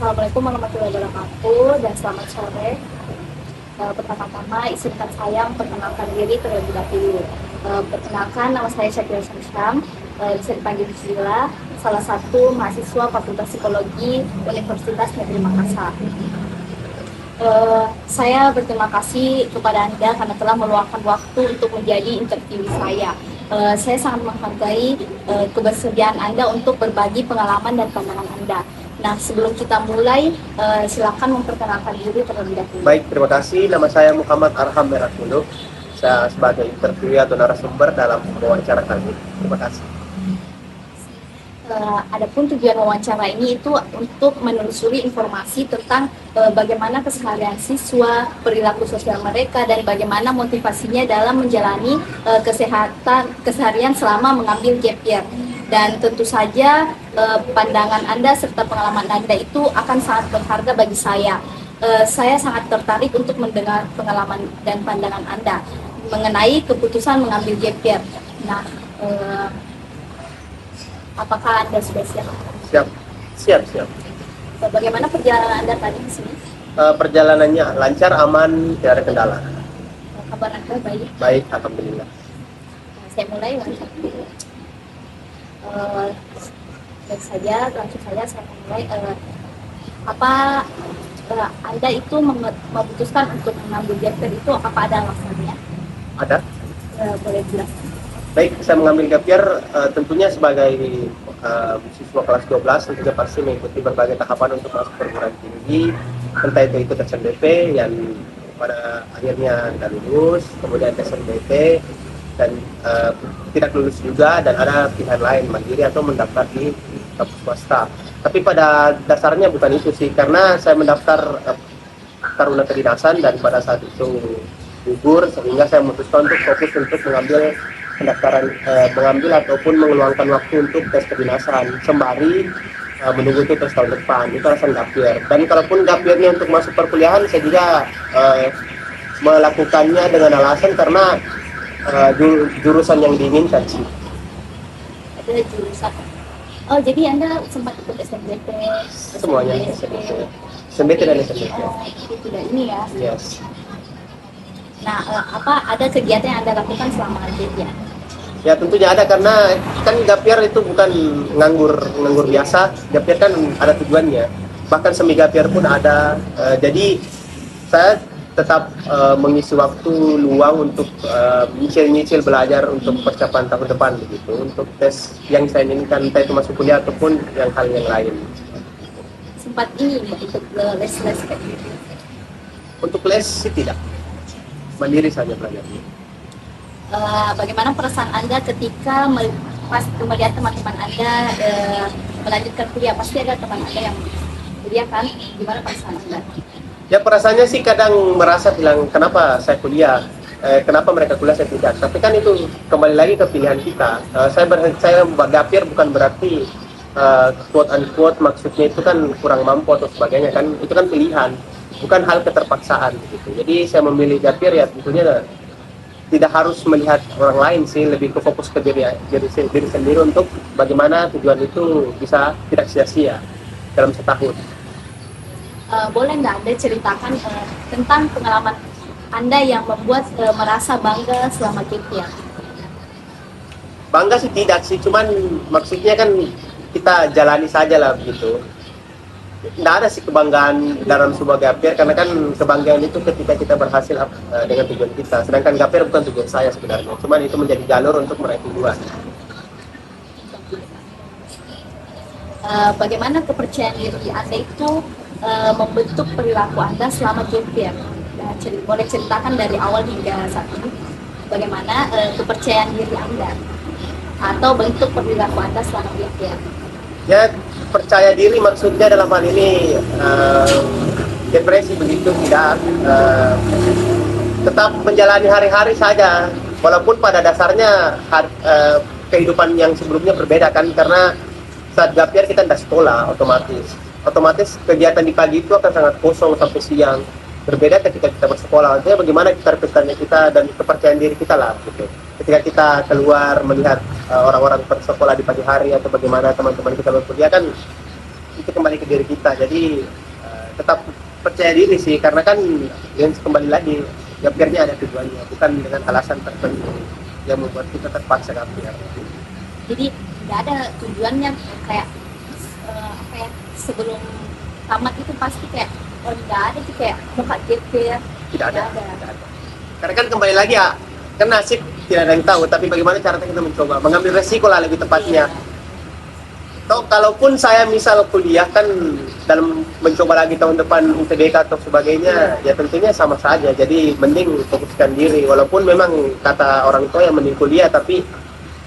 Assalamualaikum warahmatullahi wabarakatuh dan selamat sore. Pertama-tama izinkan saya memperkenalkan diri terlebih dahulu. Perkenalkan, nama saya Syakira Syamsyam, bisa dipanggil Sila, salah satu mahasiswa Fakultas Psikologi Universitas Negeri Makassar. Saya berterima kasih kepada Anda karena telah meluangkan waktu untuk menjadi interview saya. Saya sangat menghargai kebersediaan Anda untuk berbagi pengalaman dan pandangan Anda. Nah, sebelum kita mulai, silakan memperkenalkan diri terlebih dahulu. Baik, terima kasih. Nama saya Muhammad Arham Merakulu. Saya sebagai interview atau narasumber dalam wawancara kali ini. Terima kasih. Adapun tujuan wawancara ini itu untuk menelusuri informasi tentang bagaimana keseharian siswa, perilaku sosial mereka, dan bagaimana motivasinya dalam menjalani keseharian selama mengambil gap year. Dan tentu saja pandangan Anda serta pengalaman Anda itu akan sangat berharga bagi saya. Saya sangat tertarik untuk mendengar pengalaman dan pandangan Anda mengenai keputusan mengambil gap year. Nah, apakah Anda sudah siap? Siap. Bagaimana perjalanan Anda tadi di sini? Perjalanannya lancar, aman, tidak ada kendala. Kabar Anda baik? Baik, alhamdulillah. Saya mulai langsung. Baik saja, langsung saja saya mulai. Apa Anda itu memutuskan untuk mengambil gap year itu apa ada alasannya? Ada? Boleh jelaskan? Baik, saya mengambil gap year tentunya sebagai siswa kelas 12 tentunya pasti mengikuti berbagai tahapan untuk masuk perguruan tinggi, entah itu ikut SNBP yang pada akhirnya tidak lulus, kemudian SNBP dan tidak lulus juga, dan ada pilihan lain mandiri atau mendaftar di kampus swasta. Tapi pada dasarnya bukan itu sih, karena saya mendaftar taruna kedinasan dan pada saat itu gugur, sehingga saya memutuskan untuk fokus untuk mengambil pendaftaran, mengambil ataupun mengeluangkan waktu untuk tes kedinasan sembari menunggu itu tes tahun depan. Itu alasan gap year. Dan kalaupun gap year-nya untuk masuk perkuliahan, saya juga melakukannya dengan alasan karena jurusan yang diinginkan sih. Ada jurusan. Oh, jadi Anda sempat ikut SNBP? Semuanya SNBP dan SNBP. Itu tidak ini ya? Yes. Nah, apa ada kegiatan yang Anda lakukan selama gap year? Ya tentunya ada, karena kan gap year itu bukan nganggur biasa. Gap year kan ada tujuannya. Bahkan semi gap year pun ada. Jadi saya tetap mengisi waktu luang untuk nyicil belajar untuk persiapan tahun depan begitu, untuk tes yang saya inginkan, entah itu masuk kuliah ataupun hal yang lain. Sempat ini ikut les-les kayak gitu? Untuk les sih tidak, mandiri saja belajarnya. Bagaimana perasaan Anda ketika pas melihat teman-teman Anda melanjutkan kuliah? Pasti ada teman Anda yang kuliah kan? Gimana perasaan Anda? Ya perasaannya sih kadang merasa bilang kenapa saya kuliah, kenapa mereka kuliah saya tidak. Tapi kan itu kembali lagi ke pilihan kita. Saya gap year bukan berarti quote unquote maksudnya itu kan kurang mampu atau sebagainya kan, itu kan pilihan, bukan hal keterpaksaan gitu. Jadi saya memilih gap year ya tentunya tidak harus melihat orang lain sih, lebih ke fokus ke diri sendiri untuk bagaimana tujuan itu bisa tidak sia-sia dalam setahun. Boleh nggak Anda ceritakan tentang pengalaman Anda yang membuat merasa bangga selama gap year? Bangga sih tidak sih, cuman maksudnya kan kita jalani saja lah begitu. Tidak ada sih kebanggaan dalam sebuah gap year, karena kan kebanggaan itu ketika kita berhasil dengan tujuan kita. Sedangkan gap year bukan tujuan saya sebenarnya, cuman itu menjadi jalur untuk meraih tujuan. Bagaimana kepercayaan diri Anda itu membentuk perilaku Anda selama gap year? Boleh ceritakan dari awal hingga saat ini bagaimana kepercayaan diri Anda atau bentuk perilaku Anda selama gap year? Ya percaya diri maksudnya dalam hal ini depresi begitu tidak, tetap menjalani hari-hari saja, walaupun pada dasarnya kehidupan yang sebelumnya berbeda kan, karena saat gap year kita tidak sekolah, otomatis kegiatan di pagi itu akan sangat kosong sampai siang. Berbeda ketika kita bersekolah, artinya bagaimana kita representasi kita dan kepercayaan diri kita lah gitu. Ketika kita keluar melihat orang-orang bersekolah di pagi hari atau bagaimana teman-teman kita berkuliah kan itu kembali ke diri kita. Jadi tetap percaya diri sih, karena kan yang kembali lagi gapirnya ada tujuannya, bukan dengan alasan tertentu yang membuat kita terpaksa gapir. Jadi nggak ada tujuannya kayak apa ya, sebelum tamat itu pasti kayak nggak ada sih kayak muka GP ya. Tidak ada. Karena kan kembali lagi ya, kan nasib tidak ada yang tahu, tapi bagaimana caranya kita mencoba mengambil resiko lah lebih tepatnya. Toh kalaupun saya misal kuliah kan dalam mencoba lagi tahun depan UTBK atau sebagainya, ya tentunya sama saja. Jadi mending fokuskan diri, walaupun memang kata orang tua yang mending kuliah, tapi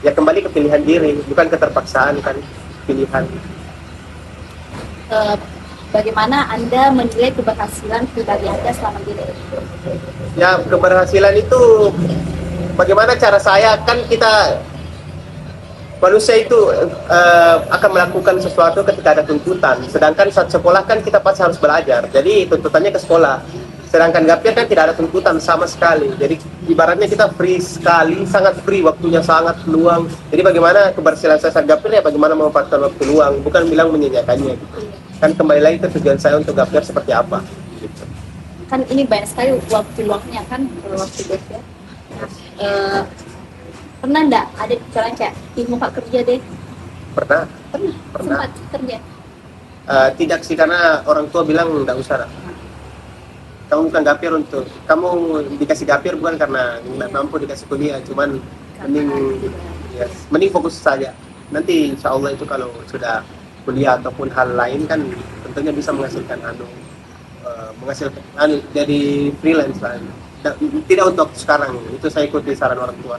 ya kembali ke pilihan diri, bukan keterpaksaan kan, pilihan. Bagaimana Anda menilai keberhasilan pribadi Anda selama ini? Ya keberhasilan itu bagaimana cara saya, kan kita manusia itu akan melakukan sesuatu ketika ada tuntutan, sedangkan saat sekolah kan kita pasti harus belajar, jadi tuntutannya ke sekolah. Sedangkan gapir kan tidak ada tuntutan sama sekali, jadi ibaratnya kita free sekali, sangat free, waktunya sangat luang. Jadi bagaimana keberhasilan saya saat gapir ya bagaimana memanfaatkan waktu luang, bukan bilang menyanyiakannya gitu. Kan kembali lagi ke tujuan saya untuk gapir seperti apa gitu. Kan ini banyak sekali waktu luangnya kan kalau waktu gapir. Nah, pernah enggak ada pikiran kayak mau kerja deh? Pernah. Sempat kerja. Tidak sih, karena orang tua bilang nggak usah lah. Kamu bukan gapir untuk kamu dikasih gapir bukan karena nggak mampu dikasih kuliah, cuman mending fokus saja. Nanti insya Allah itu kalau sudah kuliah ataupun hal lain kan tentunya bisa menghasilkan jadi freelance lah. Tidak untuk sekarang, itu saya ikuti saran orang tua.